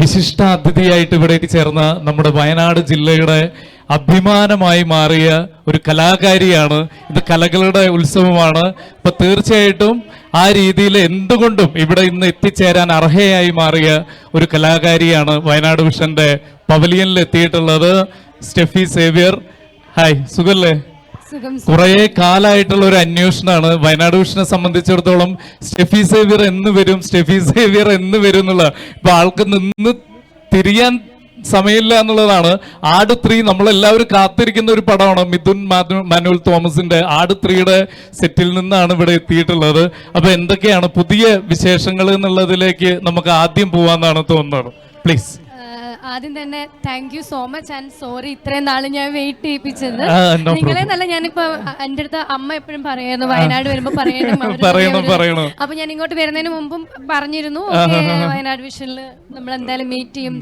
വിശിഷ്ട അതിഥിയായിട്ട് ഇവിടെ ചേർന്ന നമ്മുടെ വയനാട് ജില്ലയുടെ അഭിമാനമായി മാറിയ ഒരു കലാകാരിയാണ്. ഇത് കലകളുടെ ഉത്സവമാണ്. അപ്പൊ തീർച്ചയായിട്ടും ആ രീതിയിൽ എന്തുകൊണ്ടും ഇവിടെ ഇന്ന് എത്തിച്ചേരാൻ അർഹയായി മാറിയ ഒരു കലാകാരിയാണ് വയനാട് വിഷന്റെ പവലിയനിൽ എത്തിയിട്ടുള്ളത്. സ്റ്റെഫി സേവ്യർ, ഹായ്, സുഖല്ലേ? കുറെ കാലമായിട്ടുള്ള ഒരു അന്വേഷണമാണ് വയനാട് വിഷനെ സംബന്ധിച്ചിടത്തോളം. സ്റ്റെഫി സേവ്യർ എന്ന് വരും, സ്റ്റെഫി സേവ്യർ എന്ന് വരും എന്നുള്ള ഇപ്പൊ ആൾക്ക് നിന്ന് തിരിയാൻ സമയമില്ല എന്നുള്ളതാണ്. ആട് 3 നമ്മളെല്ലാവരും കാത്തിരിക്കുന്ന ഒരു പടമാണ്. മിഥുൻ മാനുവൽ തോമസിന്റെ ആട് 3യുടെ സെറ്റിൽ നിന്നാണ് ഇവിടെ എത്തിയിട്ടുള്ളത്. അപ്പൊ എന്തൊക്കെയാണ് പുതിയ വിശേഷങ്ങൾ എന്നുള്ളതിലേക്ക് നമുക്ക് ആദ്യം പോവാന്നാണ് തോന്നുന്നത്. പ്ലീസ്. ആദ്യം തന്നെ thank you so much and sorry ഇത്രയും നാള് ഞാൻ വെയിറ്റ് ചെയ്യിപ്പിച്ചത്. നിങ്ങളെ നല്ല ഞാനിപ്പോ എന്റെ അടുത്ത് അമ്മ എപ്പോഴും പറയായിരുന്നു വയനാട് വരുമ്പോ പറയണം. അപ്പൊ ഞാൻ ഇങ്ങോട്ട് വരുന്നതിന് മുമ്പും പറഞ്ഞിരുന്നു വയനാട് വിഷനിൽ നമ്മൾ എന്തായാലും മീറ്റ് ചെയ്യും.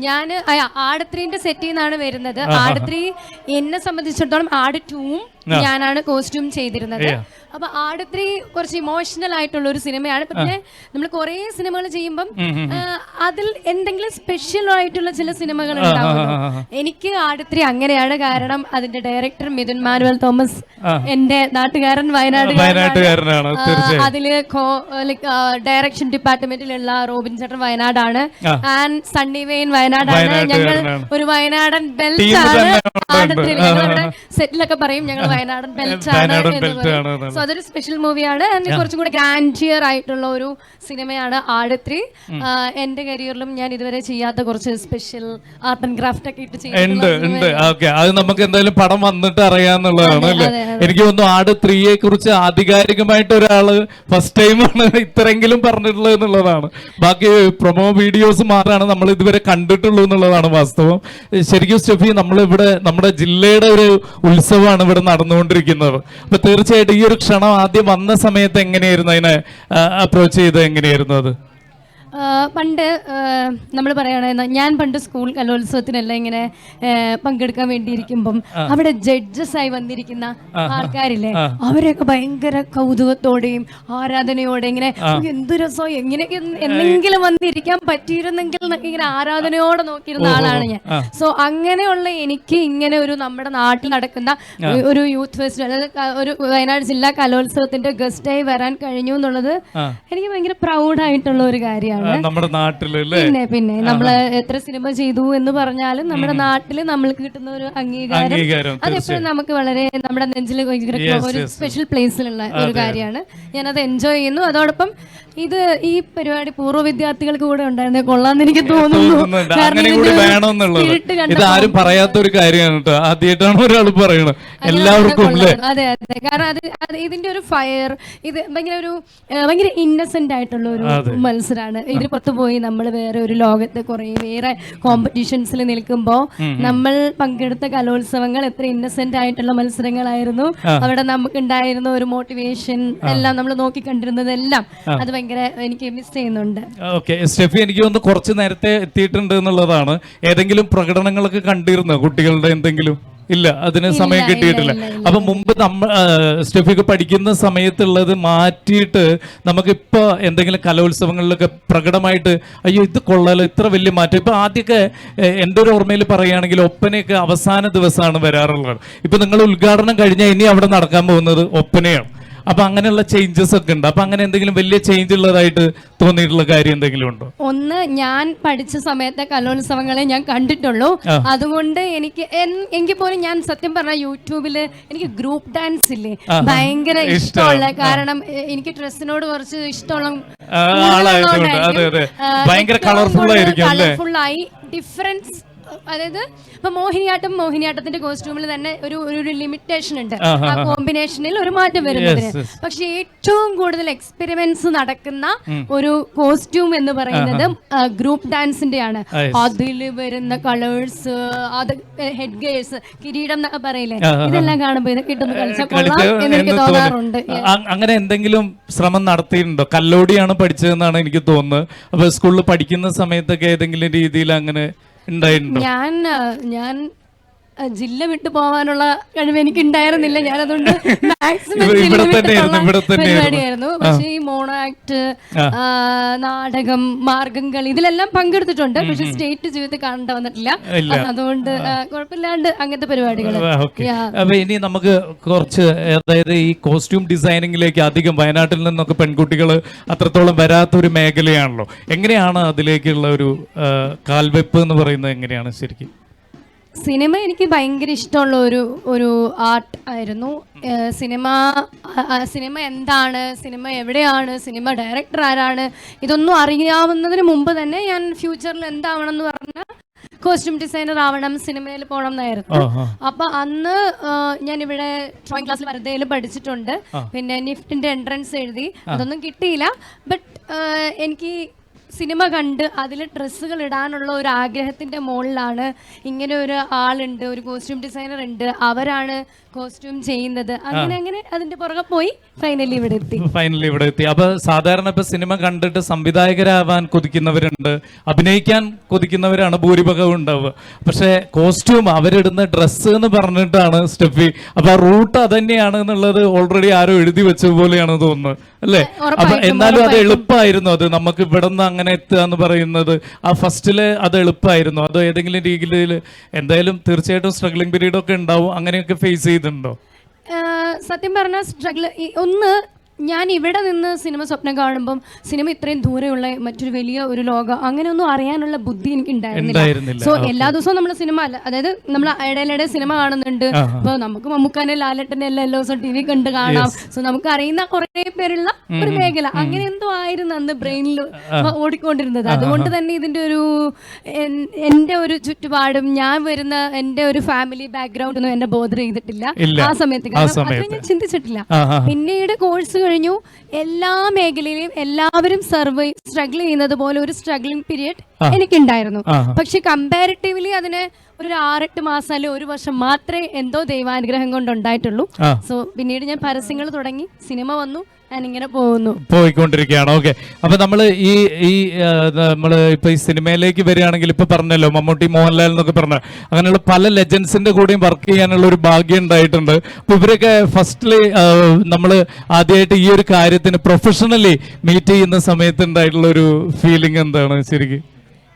ഞാൻ ആട് 3ന്റെ സെറ്റിൽ നിന്നാണ് വരുന്നത്. ആട് 3 എന്നെ സംബന്ധിച്ചിടത്തോളം ആട് 2 ഞാനാണ് കോസ്റ്റ്യൂം ചെയ്തിരുന്നത്. അപ്പൊ ആട് 3 കുറച്ച് ഇമോഷണൽ ആയിട്ടുള്ള ഒരു സിനിമയാണ്. പക്ഷെ നമ്മൾ കുറെ സിനിമകൾ ചെയ്യുമ്പം അതിൽ എന്തെങ്കിലും സ്പെഷ്യൽ ആയിട്ടുള്ള ചില സിനിമകൾ ഉണ്ടാവുമല്ലോ. എനിക്ക് ആട് 3 അങ്ങനെയാണ്. കാരണം അതിന്റെ ഡയറക്ടർ മിഥുൻ മാനുവൽ തോമസ് എന്റെ നാട്ടുകാരൻ വയനാടുകാരനാണ്. അതില് ഡയറക്ഷൻ ഡിപ്പാർട്ട്മെന്റിലുള്ള റോബിൻ ചേട്ടൻ വയനാടാണ്. ആൻഡ് സണ്ണി വെയിൻ വയനാടാണ്. ഞങ്ങൾ ഒരു വയനാടൻ ബെൽറ്റ് ആണ്. ആട് 3 ഞങ്ങളുടെ സെറ്റിലൊക്കെ പറയും ഞങ്ങൾ വയനാടൻ ബെൽറ്റ് ആണ്. സോ അതൊരു സ്പെഷ്യൽ മൂവിയാണ്. കുറച്ചും കൂടെ ഗ്രാൻഡിയർ ആയിട്ടുള്ള ഒരു സിനിമയാണ് ആട് 3. എന്റെ കരിയറിലും ഞാൻ ഇതുവരെ ചെയ്യാത്ത കുറച്ച് സ്പെഷ്യൽ ആർട്ട് ആൻഡ് ക്രാഫ്റ്റ് ഒക്കെ ഇട്ട് ചെയ്യുന്നുണ്ട്. അത് നമുക്ക് എന്തായാലും പടം വന്നിട്ട് അറിയാന്നുള്ളതാണ് അല്ലേ? എനിക്ക് തോന്നുന്നു ആട് 3യെ കുറിച്ച് ആധികാരികമായിട്ട് ഒരാള് ഫസ്റ്റ് ടൈമാണ് ഇത്രയെങ്കിലും പറഞ്ഞിട്ടുള്ളത് എന്നുള്ളതാണ്. ബാക്കി പ്രൊമോ വീഡിയോസ് മാത്രമാണ് നമ്മൾ ഇതുവരെ കണ്ടിട്ടുള്ളൂ എന്നുള്ളതാണ് വാസ്തവം. ശരിക്കും സ്റ്റെഫി, നമ്മളിവിടെ നമ്മുടെ ജില്ലയുടെ ഒരു ഉത്സവമാണ് ഇവിടെ നടന്നുകൊണ്ടിരിക്കുന്നത്. അപ്പൊ തീർച്ചയായിട്ടും ഈ ഒരു ക്ഷണം ആദ്യം വന്ന സമയത്ത് എങ്ങനെയായിരുന്നു അതിനെ അപ്രോച്ച് ചെയ്ത് എങ്ങനെയായിരുന്നു അത്? പണ്ട് നമ്മൾ പറയുകയാണെങ്കിൽ ഞാൻ പണ്ട് സ്കൂൾ കലോത്സവത്തിനെല്ലാം ഇങ്ങനെ പങ്കെടുക്കാൻ വേണ്ടിയിരിക്കുമ്പം അവിടെ ജഡ്ജസ് ആയി വന്നിരിക്കുന്ന ആൾക്കാരില്ലേ, അവരെയൊക്കെ ഭയങ്കര കൗതുകത്തോടെയും ആരാധനയോടെ ഇങ്ങനെ എന്തു രസോ എങ്ങനെയൊക്കെ എന്തെങ്കിലും വന്നിരിക്കാൻ പറ്റിയിരുന്നെങ്കിൽ ഇങ്ങനെ ആരാധനയോടെ നോക്കിയിരുന്ന ആളാണ് ഞാൻ. സോ അങ്ങനെയുള്ള എനിക്ക് ഇങ്ങനെ ഒരു നമ്മുടെ നാട്ടിൽ നടക്കുന്ന ഒരു യൂത്ത് ഫെസ്റ്റിവൽ, അതായത് ഒരു വയനാട് ജില്ലാ കലോത്സവത്തിന്റെ ഗസ്റ്റായി വരാൻ കഴിഞ്ഞു എന്നുള്ളത് എനിക്ക് ഭയങ്കര പ്രൗഡായിട്ടുള്ള ഒരു കാര്യമാണ്. നമ്മുടെ നാട്ടില് പിന്നെ നമ്മള് എത്ര സിനിമ ചെയ്തു എന്ന് പറഞ്ഞാലും നമ്മുടെ നാട്ടില് നമ്മൾക്ക് കിട്ടുന്ന ഒരു അംഗീകാരം അതെപ്പോഴും നമുക്ക് വളരെ നമ്മുടെ നെഞ്ചിൽ ഒരു സ്പെഷ്യൽ പ്ലേസിലുള്ള ഒരു കാര്യമാണ്. ഞാനത് എൻജോയ് ചെയ്യുന്നു. അതോടൊപ്പം ഇത് ഈ പരിപാടി പൂർവ്വ വിദ്യാർത്ഥികൾക്ക് കൂടെ ഉണ്ടായിരുന്നേ കൊള്ളാന്ന് എനിക്ക് തോന്നുന്നു. ഇത് ആരും പറയാത്ത ഒരു കാര്യമാണ് കേട്ടോ, ആദ്യമായിട്ടാണ് ഒരാൾ പറയണത്. എല്ലാവർക്കും അതെ അതെ, കാരണം അത് ഇതിന്റെ ഒരു ഫയർ, ഇത് ഭയങ്കര ഇന്നസെന്റ് ആയിട്ടുള്ള ഒരു മത്സരമാണ്. ഇതിന് പുറത്തു പോയി നമ്മൾ വേറെ ഒരു ലോകത്ത് കുറെ വേറെ കോമ്പറ്റീഷൻസിൽ നിൽക്കുമ്പോൾ നമ്മൾ പങ്കെടുത്ത കലോത്സവങ്ങൾ എത്ര ഇന്നസെന്റ് ആയിട്ടുള്ള മത്സരങ്ങളായിരുന്നു. അവിടെ നമുക്ക് ഉണ്ടായിരുന്ന ഒരു മോട്ടിവേഷൻ എല്ലാം നമ്മൾ നോക്കി കണ്ടിരുന്നതെല്ലാം അത് ഭയങ്കര എനിക്ക് മിസ് ചെയ്യുന്നുണ്ട്. ഓക്കെ സ്റ്റെഫി, എനിക്ക് തോന്നുന്നു കുറച്ച് നേരത്തെ എത്തിയിട്ടുണ്ട് എന്നുള്ളതാണ്. ഏതെങ്കിലും പ്രകടനങ്ങളൊക്കെ കണ്ടിരുന്നോ കുട്ടികളുടെ? എന്തെങ്കിലും ഇല്ല, അതിന് സമയം കിട്ടിയിട്ടില്ല. അപ്പൊ മുമ്പ് സ്റ്റെഫിക്ക് പഠിക്കുന്ന സമയത്തുള്ളത് മാറ്റിയിട്ട് നമുക്കിപ്പോ എന്തെങ്കിലും കലോത്സവങ്ങളിലൊക്കെ പ്രകടമായിട്ട് അയ്യോ ഇത് കൊള്ളാലോ, ഇത്ര വലിയ മാറ്റം. ഇപ്പൊ ആദ്യമൊക്കെ എൻ്റെ ഒരു ഓർമ്മയിൽ പറയുകയാണെങ്കിൽ ഒപ്പനയൊക്കെ അവസാന ദിവസമാണ് വരാറുള്ളത്. ഇപ്പൊ നിങ്ങൾ ഉദ്ഘാടനം കഴിഞ്ഞാൽ ഇനി അവിടെ നടക്കാൻ പോകുന്നത് ഒപ്പനയാണ്. അപ്പൊ അങ്ങനെയുള്ള ചേഞ്ചസ് ഒക്കെ ഉണ്ട്. അപ്പൊ അങ്ങനെ എന്തെങ്കിലും വലിയ ചേഞ്ച് ഉള്ളതായിട്ട് തോന്നിയിട്ടുള്ള കാര്യം എന്തെങ്കിലും ഉണ്ടോ? ഒന്ന്, ഞാൻ പഠിച്ച സമയത്തെ കലോത്സവങ്ങളെ ഞാൻ കണ്ടിട്ടുള്ളൂ. അതുകൊണ്ട് എങ്കിൽ പോലും ഞാൻ സത്യം പറഞ്ഞ യൂട്യൂബില് എനിക്ക് ഗ്രൂപ്പ് ഡാൻസ് ഇല്ലേ ഭയങ്കര ഇഷ്ടമുള്ള, കാരണം എനിക്ക് ഡ്രസ്സിനോട് കുറച്ച് ഇഷ്ടമുള്ള കളർഫുള്ളായി ഡിഫറൻസ്. അതായത് ഇപ്പൊ മോഹിനിയാട്ടത്തിന്റെ കോസ്റ്റ്യൂമിൽ തന്നെ ഒരു ലിമിറ്റേഷൻ ഉണ്ട്, ആ കോമ്പിനേഷനിൽ ഒരു മാറ്റം വരുന്നതിന്. പക്ഷെ ഏറ്റവും കൂടുതൽ എക്സ്പെരിമെന്റ്സ് നടക്കുന്ന ഒരു കോസ്റ്റ്യൂം എന്ന് പറയുന്നത് ഗ്രൂപ്പ് ഡാൻസിന്റെ ആണ്. അതിൽ വരുന്ന കളേഴ്സ്, അത് ഹെഡ് ഗേഴ്സ്, കിരീടം എന്നൊക്കെ പറയില്ലേ, ഇതെല്ലാം കാണുമ്പോ ഇതൊക്കെ ഇട്ടൊന്ന് കളിച്ചാൽ കൊള്ളാം എന്നെനിക്ക് തോന്നാറുണ്ട്. അങ്ങനെ എന്തെങ്കിലും ശ്രമം നടത്തിയിട്ടുണ്ടോ? കല്ലോടിയാണ് പഠിച്ചതെന്നാണ് എനിക്ക് തോന്നുന്നത്. അപ്പൊ സ്കൂളിൽ പഠിക്കുന്ന സമയത്തൊക്കെ ഏതെങ്കിലും രീതിയിൽ അങ്ങനെ ഞാൻ ജില്ല വിട്ടു പോകാനുള്ള കഴിവ് എനിക്ക് ഉണ്ടായിരുന്നില്ല. ഞാനതുകൊണ്ട് മാക്സിമം പരിപാടിയായിരുന്നു. പക്ഷെ ഈ മോണോ ആക്ട്, നാടകം, മാർഗംകളി ഇതിലെല്ലാം പങ്കെടുത്തിട്ടുണ്ട്. പക്ഷെ സ്റ്റേറ്റ് ജീവിതത്തിൽ കാണേണ്ട വന്നിട്ടില്ല. അതുകൊണ്ട് കുഴപ്പമില്ലാണ്ട് അങ്ങനത്തെ പരിപാടികൾ. അപ്പൊ ഇനി നമുക്ക് കുറച്ച്, അതായത് ഈ കോസ്റ്റ്യൂം ഡിസൈനിങ്ങിലേക്ക് അധികം വയനാട്ടിൽ നിന്നൊക്കെ പെൺകുട്ടികൾ അത്രത്തോളം വരാത്ത ഒരു മേഖലയാണല്ലോ. എങ്ങനെയാണ് അതിലേക്കുള്ള ഒരു കാൽവെപ്പ് എന്ന് പറയുന്നത് എങ്ങനെയാണ് ശരിക്കും? സിനിമ എനിക്ക് ഭയങ്കര ഇഷ്ടമുള്ള ഒരു ആർട്ട് ആയിരുന്നു. സിനിമ എന്താണ്, സിനിമ എവിടെയാണ്, സിനിമ ഡയറക്ടർ ആരാണ്, ഇതൊന്നും അറിയാവുന്നതിന് മുമ്പ് തന്നെ ഞാൻ ഫ്യൂച്ചറിൽ എന്താവണം എന്ന് പറഞ്ഞാൽ കോസ്റ്റ്യൂം ഡിസൈനർ ആവണം, സിനിമയിൽ പോകണം എന്നായിരുന്നു. അപ്പൊ അന്ന് ഞാൻ ഇവിടെ ഡ്രോയിങ് ക്ലാസ്സിൽ വെറുതെ പഠിച്ചിട്ടുണ്ട്. പിന്നെ നിഫ്റ്റിന്റെ എൻട്രൻസ് എഴുതി, അതൊന്നും കിട്ടിയില്ല. ബട്ട് എനിക്ക് സിനിമ കണ്ട് അതിൽ ഡ്രസ്സുകൾ ഇടാനുള്ള ഒരു ആഗ്രഹത്തിന്റെ മുകളിലാണ് ഇങ്ങനെ ഒരു ആളുണ്ട്, ഒരു കോസ്റ്റ്യൂം ഡിസൈനർ ഉണ്ട്, അവരാണ് കോസ്റ്റ്യൂം ചെയ്യുന്നത്. അങ്ങനെ അതിന്റെ പുറകെ പോയി ഫൈനലി ഇവിടെ എത്തി. അപ്പൊ സാധാരണ ഇപ്പൊ സിനിമ കണ്ടിട്ട് സംവിധായകരാവാൻ കൊതിക്കുന്നവരുണ്ട്, അഭിനയിക്കാൻ കൊതിക്കുന്നവരാണ് ഭൂരിഭാഗവും ഉണ്ടാവുക. പക്ഷെ കോസ്റ്റ്യൂം, അവരിടുന്ന ഡ്രസ്സ് എന്ന് പറഞ്ഞിട്ടാണ് സ്റ്റെഫി. അപ്പൊ ആ റൂട്ട് അതന്നെയാണ് എന്നുള്ളത് ഓൾറെഡി ആരോ എഴുതി വെച്ച പോലെയാണ് തോന്നുന്നത്, അല്ലേ? അപ്പൊ എന്നാലും അത് എളുപ്പമായിരുന്നു, അത് നമുക്ക് ഇവിടെ നിന്ന് അങ്ങനെ എത്തുക എന്ന് പറയുന്നത് ആ ഫസ്റ്റില് അത് എളുപ്പമായിരുന്നു? അതോ ഏതെങ്കിലും രീതിയിൽ എന്തായാലും തീർച്ചയായിട്ടും സ്ട്രഗ്ലിംഗ് പീരീഡ് ഒക്കെ ഉണ്ടാവും, അങ്ങനെയൊക്കെ ഫേസ് ചെയ്തിട്ടുണ്ടോ? സത്യം പറഞ്ഞ സ്ട്രഗിൾ ഒന്ന്, ഞാൻ ഇവിടെ നിന്ന് സിനിമ സ്വപ്നം കാണുമ്പം സിനിമ ഇത്രയും ദൂരെയുള്ള മറ്റൊരു വലിയ ഒരു ലോകം അങ്ങനെയൊന്നും അറിയാനുള്ള ബുദ്ധി എനിക്ക് ഉണ്ടായിരുന്നില്ല. സോ എല്ലാ ദിവസവും നമ്മൾ സിനിമ അതായത് നമ്മൾ ഇടയിലിടെ സിനിമ കാണുന്നുണ്ട്. അപ്പൊ നമുക്ക് മമ്മൂക്കാനെ, ലാലേട്ടനെ എല്ലാ ദിവസവും TV കണ്ട് കാണാം. സോ നമുക്ക് അറിയുന്ന കുറെ പേരുള്ള ഒരു മേഖല, അങ്ങനെ എന്തോ ആയിരുന്നു അന്ന് ബ്രെയിനിൽ ഓടിക്കൊണ്ടിരുന്നത്. അതുകൊണ്ട് തന്നെ ഇതിന്റെ എന്റെ ഒരു ചുറ്റുപാടും ഞാൻ വരുന്ന എന്റെ ഒരു ഫാമിലി ബാക്ക്ഗ്രൗണ്ട് ഒന്നും എന്നെ ബോധർ ചെയ്തിട്ടില്ല ആ സമയത്ത്. കാരണം ഞാൻ ചിന്തിച്ചിട്ടില്ല. പിന്നീട് കോഴ്സ് കഴിഞ്ഞു, എല്ലാ മേഖലയിലും എല്ലാവരും സ്ട്രഗിൾ ചെയ്യുന്നത് പോലെ ഒരു സ്ട്രഗ്ലിംഗ് പീരിയഡ് എനിക്കുണ്ടായിരുന്നു. പക്ഷെ കമ്പാരിറ്റീവ്ലി അതിന് ഒരു 6-8 മാസം അല്ലെങ്കിൽ 1 വർഷം മാത്രമേ എന്തോ ദൈവാനുഗ്രഹം കൊണ്ട് ഉണ്ടായിട്ടുള്ളൂ. സോ പിന്നീട് ഞാൻ പരസ്യങ്ങൾ തുടങ്ങി, സിനിമ വന്നു, ഞാനിങ്ങനെ പോയിക്കൊണ്ടിരിക്കുകയാണ്. ഓക്കെ, അപ്പൊ നമ്മള് നമ്മള് ഇപ്പൊ ഈ സിനിമയിലേക്ക് വരികയാണെങ്കിൽ ഇപ്പൊ പറഞ്ഞല്ലോ മമ്മൂട്ടി, മോഹൻലാൽ എന്നൊക്കെ പറഞ്ഞ അങ്ങനെയുള്ള പല ലെജൻസിന്റെ കൂടെയും വർക്ക് ചെയ്യാനുള്ള ഒരു ഭാഗ്യം ഉണ്ടായിട്ടുണ്ട്. അപ്പൊ ഇവരൊക്കെ ഫസ്റ്റ്ലി നമ്മള് ആദ്യമായിട്ട് ഈ ഒരു കാര്യത്തിന് പ്രൊഫഷണലി മീറ്റ് ചെയ്യുന്ന സമയത്ത് ഉണ്ടായിട്ടുള്ള ഒരു ഫീലിംഗ് എന്താണ് ശരിക്കും?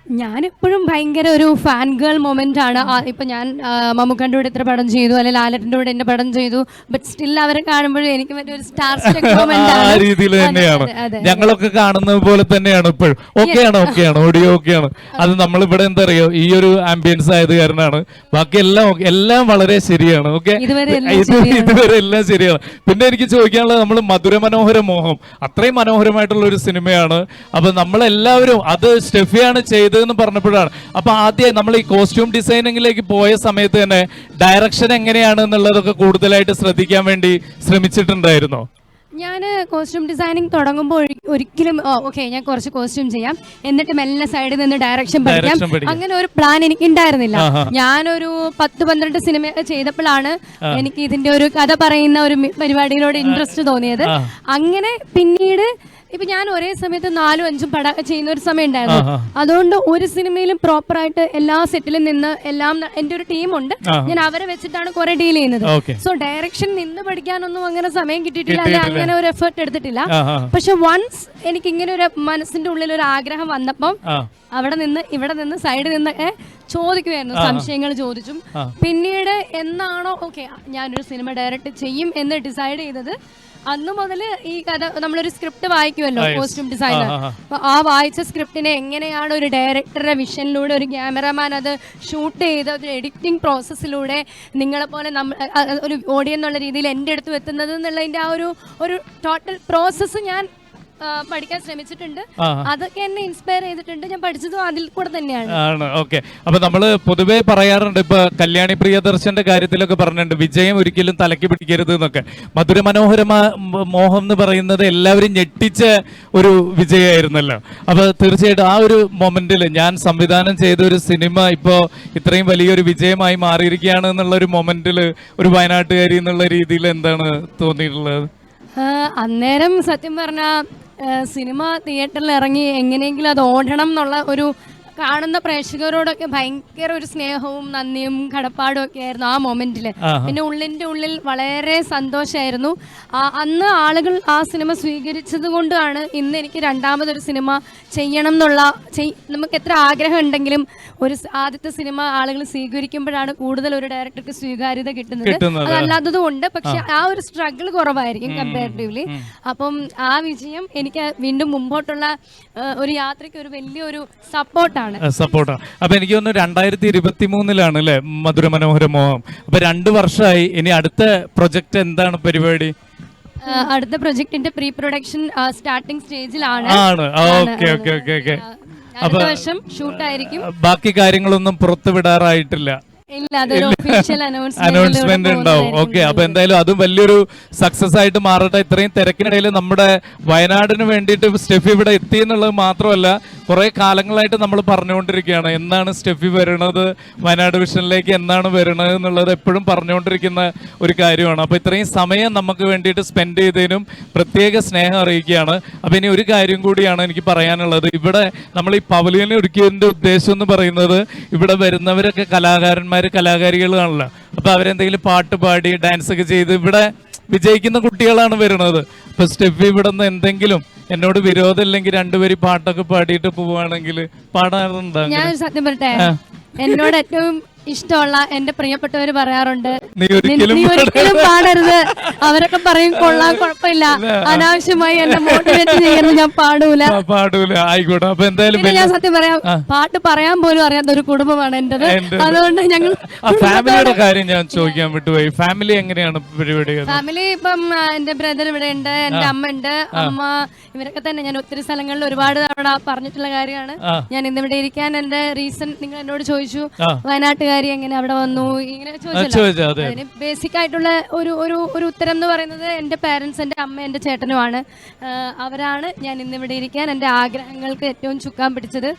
ഞാനെപ്പോഴും ഭയങ്കര ഒരു ഫാൻ ഗേൾ മൊമെന്റ് ആണ്. ഇപ്പൊ ഞാൻ മമ്മൂക്കൻ്റെ കൂടെ ഇത്ര പടം ചെയ്തു, അല്ലെങ്കിൽ ലാലേട്ടൻ്റെ കൂടെ എന്റെ പടം ചെയ്തു, ബട്ട് സ്റ്റിൽ അവരെ കാണുമ്പോഴും എനിക്ക് മറ്റൊരു സ്റ്റാർ ആ രീതിയിൽ തന്നെയാണ് ഞങ്ങളൊക്കെ കാണുന്നത് പോലെ തന്നെയാണ് ഇപ്പോഴും. ഓക്കെയാണ് ഓഡിയോ ഓക്കെയാണ്. അത് നമ്മളിവിടെ എന്താ അറിയോ, ഈ ഒരു ആംബിയൻസ് ആയത് കാരണമാണ്. ബാക്കി എല്ലാം വളരെ ശരിയാണ്. ഓക്കെ, ഇതുവരെ എല്ലാം ശരിയാണ്. പിന്നെ എനിക്ക് ചോദിക്കാനുള്ളത്, നമ്മൾ മധുരമനോഹര മോഹം അത്രയും മനോഹരമായിട്ടുള്ള ഒരു സിനിമയാണ്. അപ്പൊ നമ്മളെല്ലാവരും അത് സ്റ്റെഫിയാണ് ചെയ്തത് എന്ന് പറഞ്ഞപ്പോഴാണ്. അപ്പൊ ആദ്യം നമ്മൾ ഈ കോസ്റ്റ്യൂം ഡിസൈനിങ്ങിലേക്ക് പോയ സമയത്ത് തന്നെ ഡയറക്ഷൻ എങ്ങനെയാണ് എന്നുള്ളതൊക്കെ കൂടുതലായിട്ട് ശ്രദ്ധിക്കാൻ വേണ്ടി ശ്രമിച്ചിട്ടുണ്ടായിരുന്നോ? ഞാൻ കോസ്റ്റ്യൂം ഡിസൈനിങ് തുടങ്ങുമ്പോൾ ഒരിക്കലും ഓക്കെ ഞാൻ കുറച്ച് കോസ്റ്റ്യൂം ചെയ്യാം, എന്നിട്ട് മെല്ലെ സൈഡിൽ നിന്ന് ഡയറക്ഷൻ പഠിക്കാം, അങ്ങനെ ഒരു പ്ലാൻ എനിക്ക് ഉണ്ടായിരുന്നില്ല. ഞാനൊരു 10-12 സിനിമ ചെയ്തപ്പോഴാണ് എനിക്ക് ഇതിന്റെ ഒരു കഥ പറയുന്ന ഒരു പരിപാടിയിലോട് ഇൻട്രസ്റ്റ് തോന്നിയത്. അങ്ങനെ പിന്നീട് ഇപ്പൊ ഞാൻ ഒരേ സമയത്ത് 4-5 പടം ചെയ്യുന്ന ഒരു സമയം ഉണ്ടായിരുന്നു. അതുകൊണ്ട് ഒരു സിനിമയിലും പ്രോപ്പർ ആയിട്ട് എല്ലാ സെറ്റിലും നിന്ന് എല്ലാം എന്റെ ഒരു ടീമുണ്ട്, ഞാൻ അവരെ വെച്ചിട്ടാണ് കുറെ ഡീൽ ചെയ്യുന്നത്. സോ ഡയറക്ഷൻ നിന്ന് പഠിക്കാനൊന്നും അങ്ങനെ സമയം കിട്ടിയിട്ടില്ല, അല്ലെ അങ്ങനെ ഒരു എഫേർട്ട് എടുത്തിട്ടില്ല. പക്ഷെ വൺസ് എനിക്ക് ഇങ്ങനെ ഒരു മനസ്സിന്റെ ഉള്ളിൽ ഒരു ആഗ്രഹം വന്നപ്പം അവിടെ നിന്ന് ഇവിടെ നിന്ന് സൈഡിൽ നിന്നൊക്കെ ചോദിക്കുമായിരുന്നു, സംശയങ്ങൾ ചോദിച്ചും. പിന്നീട് എന്നാണോ ഓക്കെ ഞാനൊരു സിനിമ ഡയറക്റ്റ് ചെയ്യും എന്ന് ഡിസൈഡ് ചെയ്തത്, അന്ന് മുതൽ ഈ കഥ നമ്മളൊരു സ്ക്രിപ്റ്റ് വായിക്കുമല്ലോ കോസ്റ്റ്യൂം ഡിസൈനർ, അപ്പൊ ആ വായിച്ച സ്ക്രിപ്റ്റിനെ എങ്ങനെയാണ് ഒരു ഡയറക്ടറുടെ വിഷനിലൂടെ ഒരു ക്യാമറമാൻ അത് ഷൂട്ട് ചെയ്ത് ഒരു എഡിറ്റിംഗ് പ്രോസസ്സിലൂടെ നിങ്ങളെപ്പോലെ ഒരു ഓഡിയൻ എന്നുള്ള രീതിയിൽ എൻ്റെ അടുത്ത് എത്തുന്നത് എന്നുള്ളതിൻ്റെ ആ ഒരു ടോട്ടൽ പ്രോസസ്സ് ഞാൻ പഠിക്കാൻ ശ്രമിച്ചിട്ടുണ്ട്. അതൊക്കെ എന്നെ ഇൻസ്പയർ ചെയ്തിട്ടുണ്ട്. ഞാൻ പഠിച്ചതും അതിൽ കൂടെ തന്നെയാണ്. ഓക്കെ, അപ്പൊ നമ്മള് പൊതുവേ പറയാറുണ്ട്, ഇപ്പൊ കല്യാണി പ്രിയദർശന്റെ കാര്യത്തിലൊക്കെ പറഞ്ഞിട്ടുണ്ട്, വിജയം ഒരിക്കലും തലയ്ക്ക് പിടിക്കരുത് എന്നൊക്കെ. മധുരമനോഹര മോഹം എന്ന് പറയുന്നത് എല്ലാവരും ഞെട്ടിച്ച ഒരു വിജയമായിരുന്നല്ലോ. അപ്പൊ തീർച്ചയായിട്ടും ആ ഒരു മൊമെന്റിൽ ഞാൻ സംവിധാനം ചെയ്ത ഒരു സിനിമ ഇപ്പോ ഇത്രയും വലിയൊരു വിജയമായി മാറിയിരിക്കുകയാണ് എന്നുള്ള ഒരു മൊമെന്റിൽ ഒരു വയനാട്ടുകാരി എന്നുള്ള രീതിയിൽ എന്താണ് തോന്നിയിട്ടുള്ളത്? അന്നേരം സത്യം പറഞ്ഞ സിനിമ തിയേറ്ററിൽ ഇറങ്ങി എങ്ങനെയെങ്കിലും അത് ഓടണം എന്നുള്ള ഒരു കാണുന്ന പ്രേക്ഷകരോടൊക്കെ ഭയങ്കര ഒരു സ്നേഹവും നന്ദിയും കടപ്പാടും ഒക്കെ ആയിരുന്നു ആ മൊമെന്റിൽ. പിന്നെ ഉള്ളിൻ്റെ ഉള്ളിൽ വളരെ സന്തോഷമായിരുന്നു. അന്ന് ആളുകൾ ആ സിനിമ സ്വീകരിച്ചത് കൊണ്ടാണ് ഇന്ന് എനിക്ക് രണ്ടാമതൊരു സിനിമ ചെയ്യണം എന്നുള്ള നമുക്ക് എത്ര ആഗ്രഹം ഉണ്ടെങ്കിലും ഒരു ആദ്യത്തെ സിനിമ ആളുകൾ സ്വീകരിക്കുമ്പോഴാണ് കൂടുതൽ ഒരു ഡയറക്ടർക്ക് സ്വീകാര്യത കിട്ടുന്നത്. അതല്ലാത്തതും ഉണ്ട്, പക്ഷെ ആ ഒരു സ്ട്രഗിൾ കുറവായിരിക്കും കമ്പാരിറ്റീവ്ലി. അപ്പം ആ വിജയം എനിക്ക് വീണ്ടും മുമ്പോട്ടുള്ള ഒരു യാത്രയ്ക്ക് ഒരു വലിയൊരു സപ്പോർട്ടാണ്. അപ്പൊ എനിക്ക് തോന്നുന്നു 2023 അല്ലേ മധുര മനോഹര മോഹം. അപ്പൊ 2 വർഷമായി. ഇനി അടുത്ത പ്രൊജക്ട് എന്താണ് പരിപാടി? അടുത്ത പ്രൊജക്ടിന്റെ പ്രീ പ്രൊഡക്ഷൻ സ്റ്റാർട്ടിംഗ് സ്റ്റേജിലാണ്. അടുത്ത വർഷം ഷൂട്ടായിരിക്കും. ബാക്കി കാര്യങ്ങളൊന്നും പുറത്തു വിടാറായിട്ടില്ല. ഇല്ല, അതൊരു ഒഫീഷ്യൽ അനൗൺസ്മെന്റ് ഉണ്ടാവും. ഓക്കെ, അപ്പൊ എന്തായാലും അതും വലിയൊരു സക്സസ് ആയിട്ട് മാറട്ടെ. ഇത്രയും തിരക്കിനിടയിൽ നമ്മുടെ വയനാടിന് വേണ്ടിയിട്ട് സ്റ്റെഫി ഇവിടെ എത്തി എന്നുള്ളത് മാത്രമല്ല, കുറെ കാലങ്ങളായിട്ട് നമ്മൾ പറഞ്ഞുകൊണ്ടിരിക്കുകയാണ് എന്നാണ് സ്റ്റെഫി വരുന്നത്, വയനാട് വിഷനിലേക്ക് എന്നാണ് വരുന്നത് എന്നുള്ളത് എപ്പോഴും പറഞ്ഞുകൊണ്ടിരിക്കുന്ന ഒരു കാര്യമാണ്. അപ്പൊ ഇത്രയും സമയം നമുക്ക് വേണ്ടിയിട്ട് സ്പെൻഡ് ചെയ്തതിനും പ്രത്യേക സ്നേഹം അറിയിക്കുകയാണ്. അപ്പൊ ഇനി ഒരു കാര്യം കൂടിയാണ് എനിക്ക് പറയാനുള്ളത്. ഇവിടെ നമ്മൾ ഈ പവലിയൻ ഒരുക്കിയതിന്റെ ഉദ്ദേശം എന്ന് പറയുന്നത്, ഇവിടെ വരുന്നവരൊക്കെ കലാകാരികളാണല്ലോ. അപ്പൊ അവരെന്തെങ്കിലും പാട്ട് പാടി ഡാൻസ് ഒക്കെ ചെയ്ത് ഇവിടെ വിജയിക്കുന്ന കുട്ടികളാണ് വരുന്നത്. അപ്പൊ സ്റ്റെഫി ഇവിടെ നിന്ന് എന്തെങ്കിലും എന്നോട് വിരോധമില്ലെങ്കിൽ 2 വരി പാട്ടൊക്കെ പാടിയിട്ട് പോവുകയാണെങ്കിൽ പാടാറുണ്ടോ? ഞാൻ സത്യം പറയട്ടെ, എന്നോട് ഏറ്റവും ഇഷ്ടമുള്ള എന്റെ പ്രിയപ്പെട്ടവര് പറയാറുണ്ട്, നീ ഒരിക്കലും പാടരുത്. അവരൊക്കെ പറയും കൊള്ളാം, കുഴപ്പമില്ല, അനാവശ്യമായി എന്നെ മോട്ടിവേറ്റ് ചെയ്യുന്നത് ഞാൻ പാടൂല. ആയിക്കോട്ടെ. അപ്പൊ എന്തായാലും ഞാൻ സത്യം പറയാം, പാട്ട് പറയാൻ പോലും അറിയാത്ത ഒരു കുടുംബമാണ് എന്റേത്. അതുകൊണ്ട് ഞങ്ങൾ ഫാമിലിയുടെ കാര്യം ഞാൻ ചോദിക്കാൻ വിട്ടുപോയി. ഫാമിലി എങ്ങനെയാണ് പരിപാടി? ഫാമിലി ഇപ്പം എന്റെ ബ്രദർ ഇവിടെ ഉണ്ട്, എന്റെ അമ്മ ഉണ്ട്, അമ്മ ഇവരൊക്കെ തന്നെ ഞാൻ ഒത്തിരി സ്ഥലങ്ങളിൽ ഒരുപാട് തവണ പറഞ്ഞിട്ടുള്ള കാര്യമാണ്. ഞാൻ ഇന്നിവിടെ ഇരിക്കാൻ എന്റെ റീസൺ നിങ്ങൾ എന്നോട് ചോദിച്ചു, വയനാട്ടുകാർ എങ്ങനെ അവിടെ വന്നു ഇങ്ങനെ ചോദിച്ചല്ലോ. അതിന് ബേസിക് ആയിട്ടുള്ള ഒരു ഉത്തരം എന്ന് പറയുന്നത് എന്റെ പേരൻസ്, എന്റെ അമ്മ, എന്റെ ചേട്ടനുമാണ്. അവരാണ് ഞാൻ ഇന്നിവിടെ ഇരിക്കാൻ എന്റെ ആഗ്രഹങ്ങൾക്ക് ഏറ്റവും ചുക്കാൻ പിടിച്ചത്.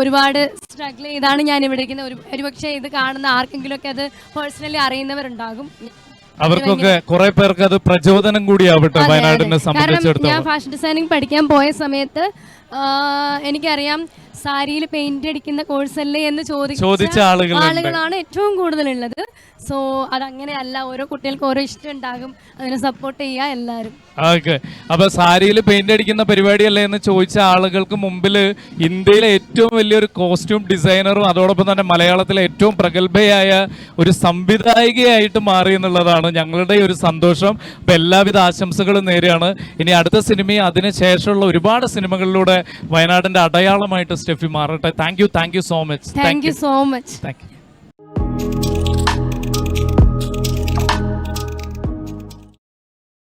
ഒരുപാട് സ്ട്രഗിൾ ചെയ്താണ് ഞാൻ ഇവിടെ ഇരിക്കുന്നത്. ഒരുപക്ഷെ ഇത് കാണുന്ന ആർക്കെങ്കിലും ഒക്കെ അത് പേഴ്സണലി അറിയുന്നവരുണ്ടാകും. അവർക്കൊക്കെ കുറെ പേർക്ക് അത് പ്രചോദനം കൂടിയാവട്ടെ വയനാടിനെ സംബന്ധിച്ചിടത്തോളം. ഞാൻ ഫാഷൻ ഡിസൈനിങ് പഠിക്കാൻ പോയ സമയത്ത് എനിക്കറിയാം സാരിയിൽ പെയിന്റ് അടിക്കുന്ന കോഴ്സല്ലേ എന്ന് ചോദിച്ച ആളുകളാണ് ഏറ്റവും കൂടുതലുള്ളത്. സോ അതങ്ങനെയല്ല, ഓരോ കുട്ടികൾക്ക് ഓരോ ഇഷ്ടം ഉണ്ടാകും, അതിനെ സപ്പോർട്ട് ചെയ്യുക എല്ലാവരും. ഓക്കെ, അപ്പൊ സാരിയിൽ പെയിന്റ് അടിക്കുന്ന പരിപാടിയല്ലേ എന്ന് ചോദിച്ച ആളുകൾക്ക് മുമ്പിൽ ഇന്ത്യയിലെ ഏറ്റവും വലിയൊരു കോസ്റ്റ്യൂം ഡിസൈനറും അതോടൊപ്പം തന്നെ മലയാളത്തിലെ ഏറ്റവും പ്രഗത്ഭയായ ഒരു സംവിധായികയായിട്ട് മാറി എന്നുള്ളതാണ് ഞങ്ങളുടെ ഒരു സന്തോഷം. അപ്പൊ എല്ലാവിധ ആശംസകളും നേരെയാണ്. ഇനി അടുത്ത സിനിമയും അതിനുശേഷമുള്ള ഒരുപാട് സിനിമകളിലൂടെ വയനാടിന്റെ അടയാളമായിട്ട് സ്റ്റെഫി മാറട്ടെ. Thank you so much. Thank you so much. Thank you.